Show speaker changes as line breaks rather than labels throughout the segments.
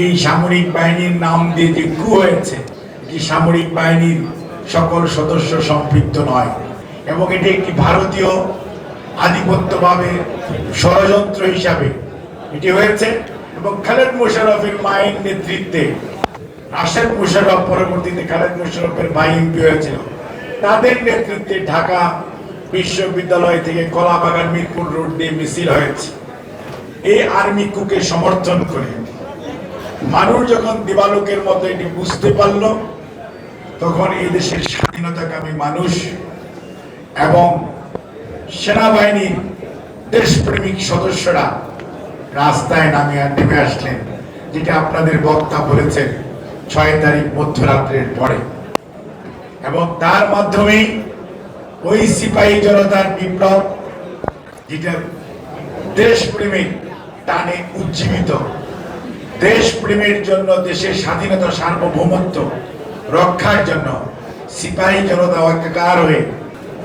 এই সামরিক বাহিনীর নাম দিয়ে যে কু হয়েছে, এটি সামরিক বাহিনীর সকল সদস্য সম্পৃক্ত নয়, এবং এটি একটি ভারতীয় আধিপত্যভাবে ষড়যন্ত্র হিসাবে এটি হয়েছে। এবং খালেদ মোশাররফের মায়ের নেতৃত্বে, রাশেদ মোশাররফ পরবর্তীতে খালেদ মোশাররফের ভাই এমপি হয়েছিল, তাদের নেতৃত্বে ঢাকা বিশ্ববিদ্যালয় থেকে কলাবাগান মিরপুর রোড দিয়ে মিছিল হয়েছে। এই আর্মি কুকে সমর্থন করে মানুষ যখন দিবালোকের মতো এটি বুঝতে পারল, তখন এই দেশের স্বাধীনতাকামী মানুষ এবং সেনাবাহিনীর দেশপ্রেমিক সদস্যরা রাস্তায় নেমে আসলেন, যেটা আপনাদের বক্তা বলেছেন 6 তারিখ মধ্যরাত্রের পরে। এবং তার মাধ্যমে ওই সিপাহী জনতার বিপ্লব, যেটা দেশপ্রেমিক টানে উজ্জীবিত, দেশপ্রেমের জন্য, দেশের স্বাধীনতা সার্বভৌমত্ব রক্ষার জন্য সিপাহী জনতা একাকার হয়ে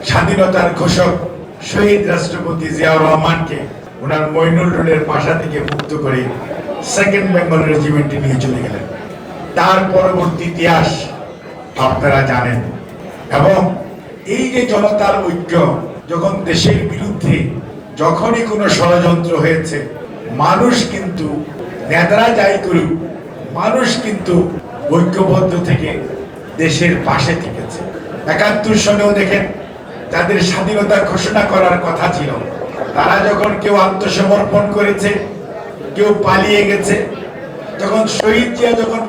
স্বাধীনতার ঘোষক শহীদ রাষ্ট্রপতি জিয়াউর রহমানকে ওনার মইনুল রোডের বাসা থেকে মুক্ত করে সেকেন্ড বেঙ্গল রেজিমেন্টে নিয়ে চলে গেলেন। তার পরবর্তী ইতিহাস আপনারা জানেন। এবং এই যে জনতার ঐক্য, যখন দেশের বিরুদ্ধে যখনই কোনো ষড়যন্ত্র হয়েছে, মানুষ কিন্তু, নেতারা যাই করুক, মানুষ কিন্তু ঐক্যবদ্ধ থেকে দেশের পাশে থেকেছে। 71 সনেও দেখেন, যাদের স্বাধীনতা ঘোষণা করার কথা ছিল, তারা যখন কেউ আত্মসমর্পণ করেছে, কেউ পালিয়ে গেছে, যখন শহীদ জিয়া যখন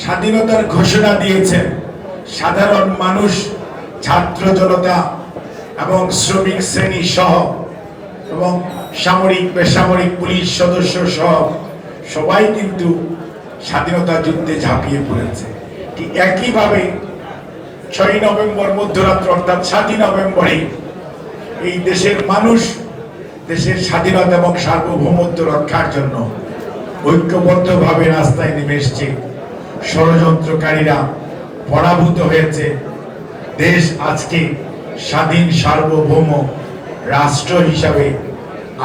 স্বাধীনতার ঘোষণা দিয়েছে, সাধারণ মানুষ, ছাত্র জনতা এবং শ্রমিক শ্রেণী সহ এবং সামরিক বেসামরিক পুলিশ সদস্য সহ সবাই কিন্তু স্বাধীনতা যুদ্ধে ঝাঁপিয়ে পড়েছে। ঠিক একইভাবে 6 নভেম্বর মধ্যরাত্র, অর্থাৎ 7 নভেম্বরে এই দেশের মানুষ দেশের স্বাধীনতা এবং সার্বভৌমত্ব রক্ষার জন্য ঐক্যবদ্ধভাবে রাস্তায় নেমে এসছে। ষড়যন্ত্রকারীরা পরাভূত হয়েছে। দেশ আজকে স্বাধীন সার্বভৌম রাষ্ট্র হিসাবে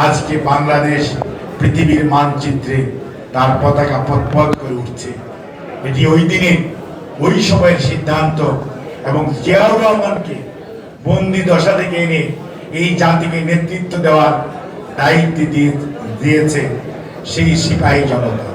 আজকে বাংলাদেশ পৃথিবীর মানচিত্রে তার পতাকা পথ করে উঠছে। এটি ওই দিনের, ওই সময়ের সিদ্ধান্ত। এবং জিয়াউর রহমানকে বন্দি দশা থেকে এনে এই জাতিকে নেতৃত্ব দেওয়ার দায়িত্ব দিয়েছে সেই সিপাহী জনতা।